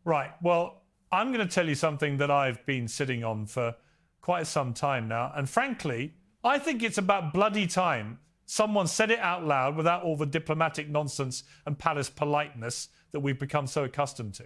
Right. Well, I'm going to tell you something that I've been sitting on for quite some time now. And frankly, I think it's about bloody time someone said it out loud without all the diplomatic nonsense and palace politeness that we've become so accustomed to.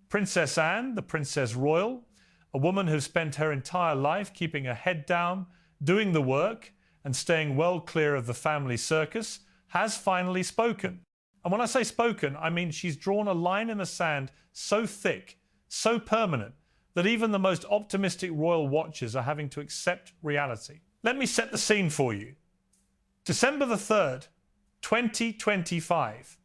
Princess Anne, the Princess Royal, a woman who spent her entire life keeping her head down, doing the work, and staying well clear of the family circus, has finally spoken. And when I say spoken, I mean she's drawn a line in the sand so thick, so permanent, that even the most optimistic royal watchers are having to accept reality. Let me set the scene for you. December the 3rd, 2025.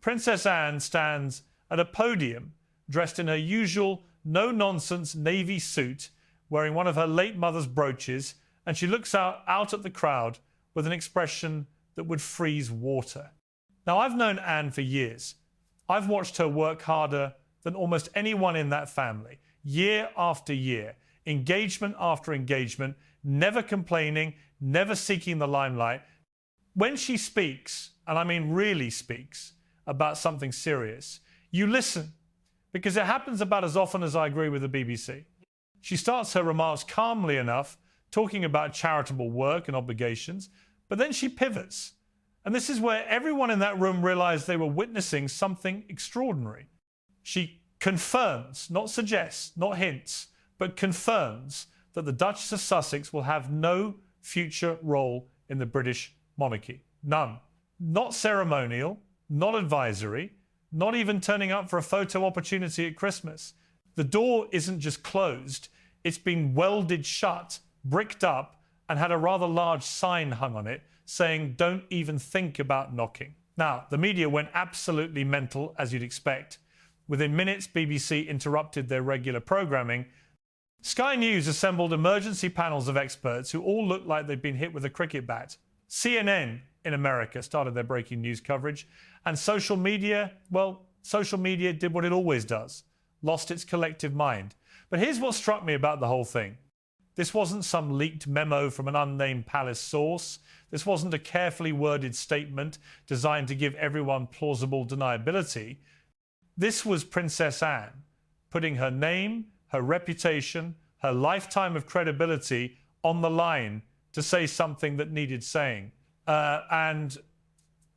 Princess Anne stands at a podium dressed in her usual no-nonsense navy suit, wearing one of her late mother's brooches, and she looks out at the crowd with an expression that would freeze water. Now, I've known Anne for years. I've watched her work harder than almost anyone in that family, year after year, engagement after engagement, never complaining, never seeking the limelight. When she speaks, and I mean really speaks, about something serious, you listen, because it happens about as often as I agree with the BBC. She starts her remarks calmly enough, talking about charitable work and obligations, but then she pivots. And this is where everyone in that room realized they were witnessing something extraordinary. She confirms, not suggests, not hints, but confirms that the Duchess of Sussex will have no future role in the British monarchy. None. Not ceremonial, not advisory, not even turning up for a photo opportunity at Christmas. The door isn't just closed, it's been welded shut, bricked up, and had a rather large sign hung on it saying, "Don't even think about knocking." Now, the media went absolutely mental, as you'd expect. Within minutes, BBC interrupted their regular programming. Sky News assembled emergency panels of experts who all looked like they'd been hit with a cricket bat. CNN in America started their breaking news coverage. And social media, well, social media did what it always does, lost its collective mind. But here's what struck me about the whole thing. This wasn't some leaked memo from an unnamed palace source. This wasn't a carefully worded statement designed to give everyone plausible deniability. This was Princess Anne putting her name, her reputation, her lifetime of credibility on the line to say something that needed saying. And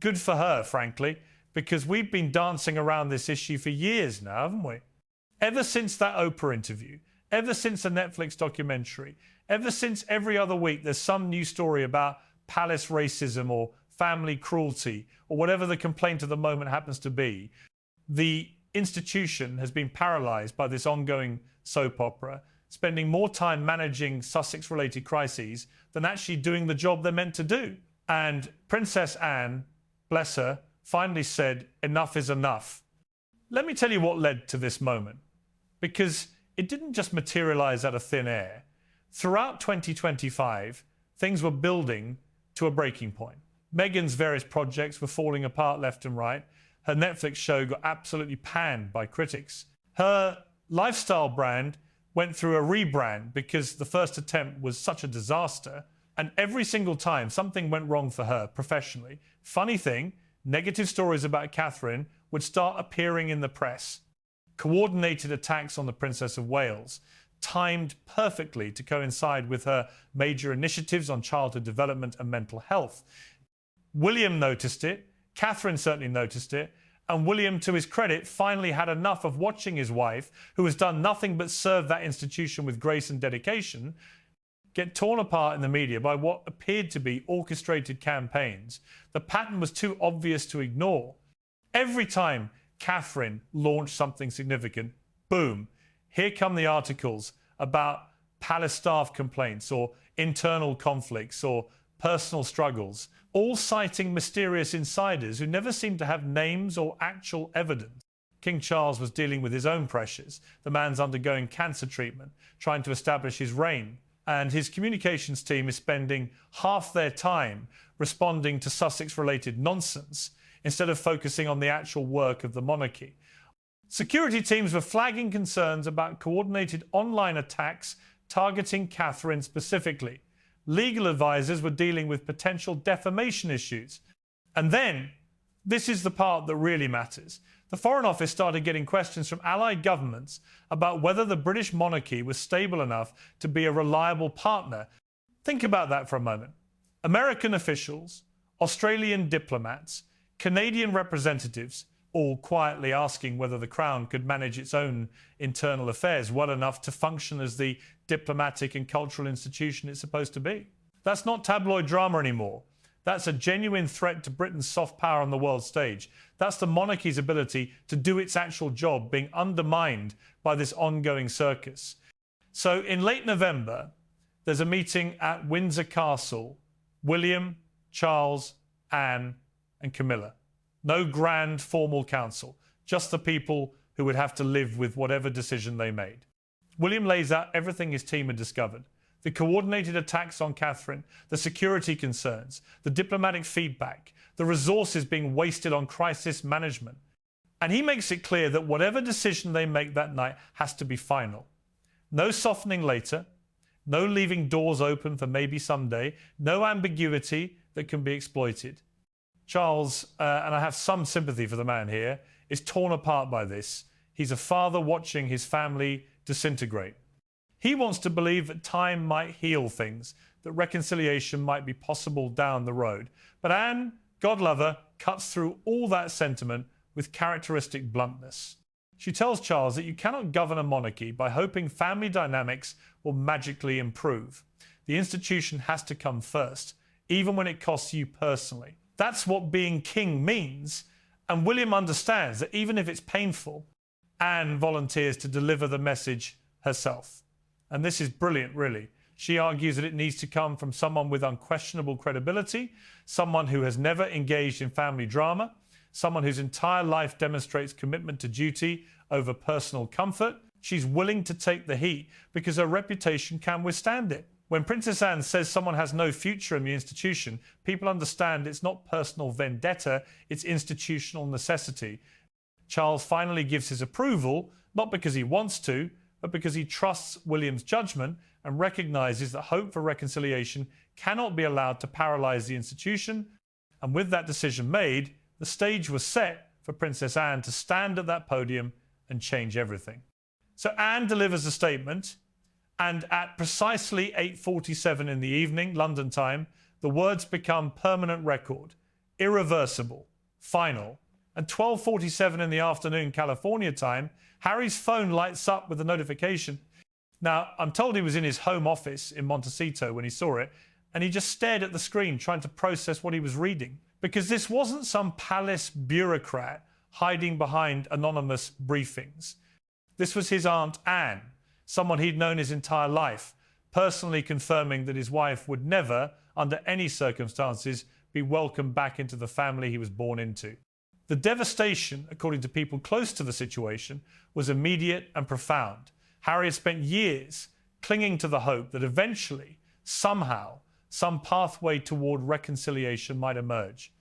good for her, frankly, because we've been dancing around this issue for years now, haven't we? Ever since that Oprah interview, ever since a Netflix documentary, ever since every other week there's some new story about palace racism or family cruelty or whatever the complaint of the moment happens to be, the institution has been paralyzed by this ongoing soap opera, spending more time managing Sussex-related crises than actually doing the job they're meant to do. And Princess Anne, bless her, finally said, enough is enough. Let me tell you what led to this moment, because it didn't just materialize out of thin air. Throughout 2025, things were building to a breaking point. Meghan's various projects were falling apart left and right. Her Netflix show got absolutely panned by critics. Her lifestyle brand went through a rebrand because the first attempt was such a disaster. And every single time something went wrong for her professionally, funny thing, negative stories about Catherine would start appearing in the press. Coordinated attacks on the Princess of Wales, timed perfectly to coincide with her major initiatives on childhood development and mental health. William noticed it, Catherine certainly noticed it, and William, to his credit, finally had enough of watching his wife, who has done nothing but serve that institution with grace and dedication, get torn apart in the media by what appeared to be orchestrated campaigns. The pattern was too obvious to ignore. Every time Catherine launched something significant, boom, here come the articles about palace staff complaints or internal conflicts or personal struggles, all citing mysterious insiders who never seemed to have names or actual evidence. King Charles was dealing with his own pressures. The man's undergoing cancer treatment, trying to establish his reign. And his communications team is spending half their time responding to Sussex-related nonsense instead of focusing on the actual work of the monarchy. Security teams were flagging concerns about coordinated online attacks targeting Catherine specifically. Legal advisors were dealing with potential defamation issues. And then, this is the part that really matters. The Foreign Office started getting questions from allied governments about whether the British monarchy was stable enough to be a reliable partner. Think about that for a moment. American officials, Australian diplomats, Canadian representatives, all quietly asking whether the Crown could manage its own internal affairs well enough to function as the diplomatic and cultural institution it's supposed to be. That's not tabloid drama anymore. That's a genuine threat to Britain's soft power on the world stage. That's the monarchy's ability to do its actual job being undermined by this ongoing circus. So in late November, there's a meeting at Windsor Castle. William, Charles, Anne, and Camilla. No grand formal council, just the people who would have to live with whatever decision they made. William lays out everything his team had discovered. The coordinated attacks on Catherine, the security concerns, the diplomatic feedback, the resources being wasted on crisis management. And he makes it clear that whatever decision they make that night has to be final. No softening later, no leaving doors open for maybe someday, no ambiguity that can be exploited. Charles, and I have some sympathy for the man here, is torn apart by this. He's a father watching his family disintegrate. He wants to believe that time might heal things, that reconciliation might be possible down the road. But Anne, God love her, cuts through all that sentiment with characteristic bluntness. She tells Charles that you cannot govern a monarchy by hoping family dynamics will magically improve. The institution has to come first, even when it costs you personally. That's what being king means, and William understands that even if it's painful, Anne volunteers to deliver the message herself. And this is brilliant, really. She argues that it needs to come from someone with unquestionable credibility, someone who has never engaged in family drama, someone whose entire life demonstrates commitment to duty over personal comfort. She's willing to take the heat because her reputation can withstand it. When Princess Anne says someone has no future in the institution, people understand it's not personal vendetta, it's institutional necessity. Charles finally gives his approval, not because he wants to, but because he trusts William's judgment and recognizes that hope for reconciliation cannot be allowed to paralyze the institution. And with that decision made, the stage was set for Princess Anne to stand at that podium and change everything. So Anne delivers a statement, and at precisely 8:47 in the evening, London time, the words become permanent record, irreversible, final. And 12:47 in the afternoon, California time, Harry's phone lights up with a notification. Now, I'm told he was in his home office in Montecito when he saw it, and he just stared at the screen trying to process what he was reading. Because this wasn't some palace bureaucrat hiding behind anonymous briefings. This was his Aunt Anne, someone he'd known his entire life, personally confirming that his wife would never, under any circumstances, be welcomed back into the family he was born into. The devastation, according to people close to the situation, was immediate and profound. Harry had spent years clinging to the hope that eventually, somehow, some pathway toward reconciliation might emerge.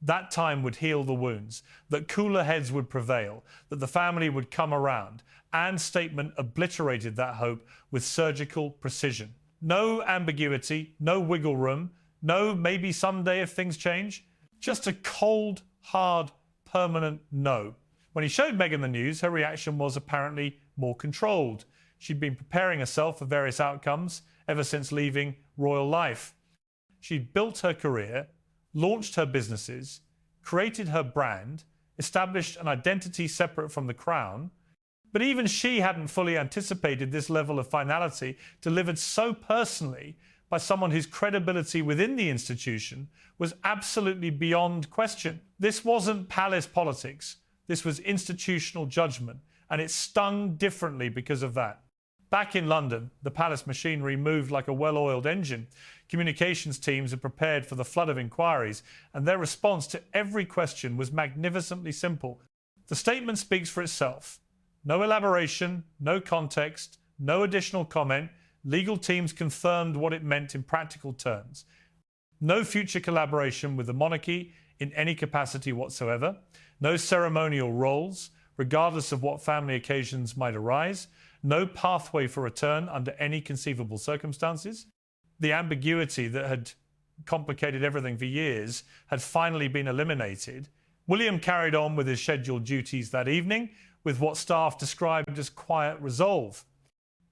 That time would heal the wounds, that cooler heads would prevail, that the family would come around. Anne's statement obliterated that hope with surgical precision. No ambiguity, no wiggle room, no maybe someday if things change. Just a cold, hard, permanent no. When he showed Meghan the news, her reaction was apparently more controlled. She'd been preparing herself for various outcomes ever since leaving royal life. She'd built her career, launched her businesses, created her brand, established an identity separate from the crown. But even she hadn't fully anticipated this level of finality delivered so personally by someone whose credibility within the institution was absolutely beyond question. This wasn't palace politics. This was institutional judgment, and it stung differently because of that. Back in London, the palace machinery moved like a well-oiled engine. Communications teams had prepared for the flood of inquiries, and their response to every question was magnificently simple. The statement speaks for itself. No elaboration, no context, no additional comment. Legal teams confirmed what it meant in practical terms. No future collaboration with the monarchy in any capacity whatsoever. No ceremonial roles, regardless of what family occasions might arise. No pathway for return under any conceivable circumstances. The ambiguity that had complicated everything for years had finally been eliminated, William carried on with his scheduled duties that evening with what staff described as quiet resolve.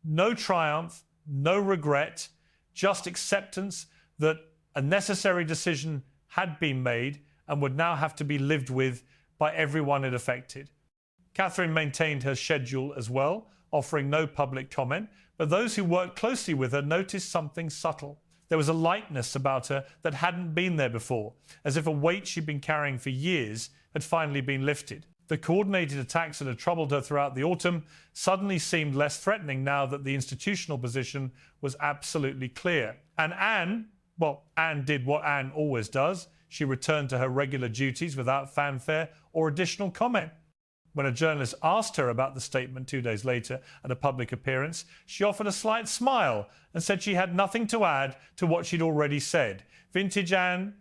No triumph, no regret, just acceptance that a necessary decision had been made and would now have to be lived with by everyone it affected. Catherine maintained her schedule as well, offering no public comment, but those who worked closely with her noticed something subtle. There was a lightness about her that hadn't been there before, as if a weight she'd been carrying for years had finally been lifted. The coordinated attacks that had troubled her throughout the autumn suddenly seemed less threatening now that the institutional position was absolutely clear. And Anne did what Anne always does. She returned to her regular duties without fanfare or additional comment. When a journalist asked her about the statement 2 days later at a public appearance, she offered a slight smile and said she had nothing to add to what she'd already said. Vintage Anne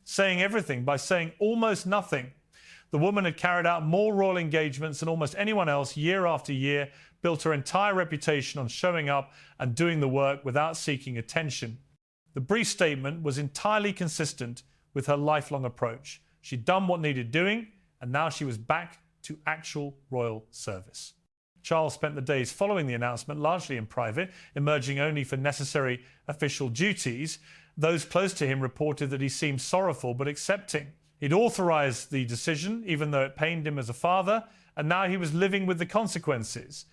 saying everything by saying almost nothing. The woman had carried out more royal engagements than almost anyone else year after year, built her entire reputation on showing up and doing the work without seeking attention. The brief statement was entirely consistent with her lifelong approach. She'd done what needed doing, and now she was back to actual royal service. Charles spent the days following the announcement largely in private, emerging only for necessary official duties. Those close to him reported that he seemed sorrowful but accepting. He'd authorized the decision, even though it pained him as a father, and now he was living with the consequences.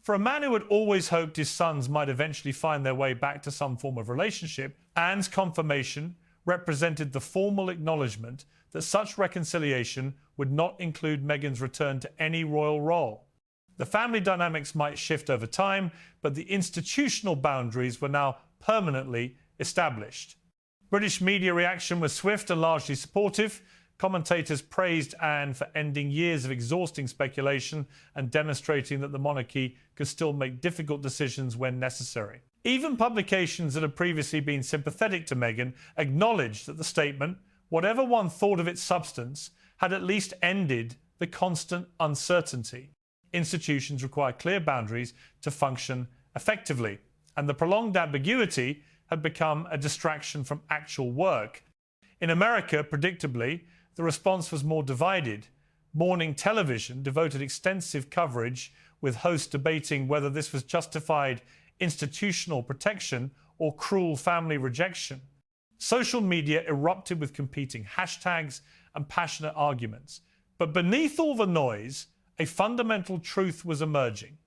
For a man who had always hoped his sons might eventually find their way back to some form of relationship, Anne's confirmation represented the formal acknowledgement that such reconciliation would not include Meghan's return to any royal role. The family dynamics might shift over time, but the institutional boundaries were now permanently established. British media reaction was swift and largely supportive. Commentators praised Anne for ending years of exhausting speculation and demonstrating that the monarchy could still make difficult decisions when necessary. Even publications that had previously been sympathetic to Meghan acknowledged that the statement, whatever one thought of its substance, had at least ended the constant uncertainty. Institutions require clear boundaries to function effectively, and the prolonged ambiguity had become a distraction from actual work. In America, predictably, the response was more divided. Morning television devoted extensive coverage, with hosts debating whether this was justified institutional protection or cruel family rejection. Social media erupted with competing hashtags and passionate arguments. But beneath all the noise, a fundamental truth was emerging.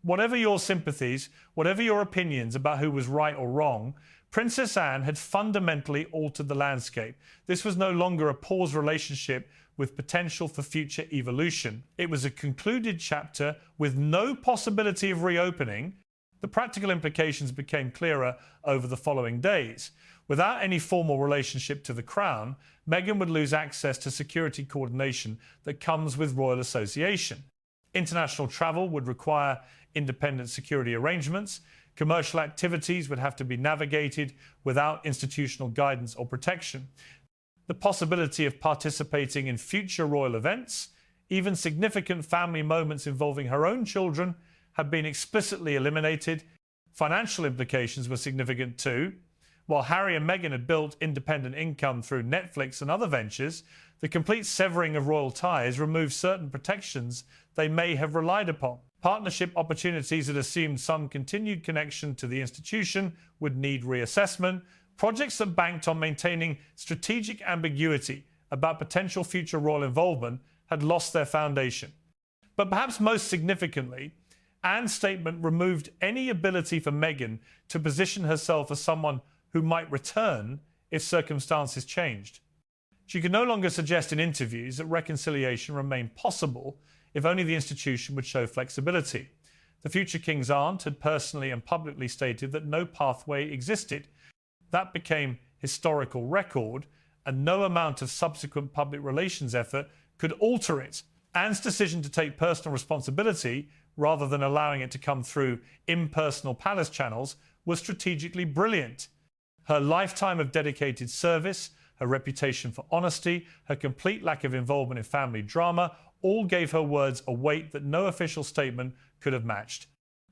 Whatever your sympathies, whatever your opinions about who was right or wrong, Princess Anne had fundamentally altered the landscape. This was no longer a paused relationship with potential for future evolution. It was a concluded chapter with no possibility of reopening. The practical implications became clearer over the following days. Without any formal relationship to the Crown, Meghan would lose access to security coordination that comes with royal association. International travel would require independent security arrangements. Commercial activities would have to be navigated without institutional guidance or protection. The possibility of participating in future royal events, even significant family moments involving her own children, had been explicitly eliminated. Financial implications were significant too. While Harry and Meghan had built independent income through Netflix and other ventures, the complete severing of royal ties removed certain protections they may have relied upon. Partnership opportunities that assumed some continued connection to the institution would need reassessment. Projects that banked on maintaining strategic ambiguity about potential future royal involvement had lost their foundation. But perhaps most significantly, Anne's statement removed any ability for Meghan to position herself as someone who might return if circumstances changed. She could no longer suggest in interviews that reconciliation remained possible if only the institution would show flexibility. The future King's aunt had personally and publicly stated that no pathway existed. That became historical record, and no amount of subsequent public relations effort could alter it. Anne's decision to take personal responsibility, rather than allowing it to come through impersonal palace channels, was strategically brilliant. Her lifetime of dedicated service, her reputation for honesty, her complete lack of involvement in family drama, all gave her words a weight that no official statement could have matched.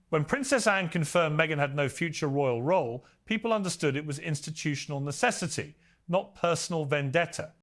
When Princess Anne confirmed Meghan had no future royal role, people understood it was institutional necessity, not personal vendetta.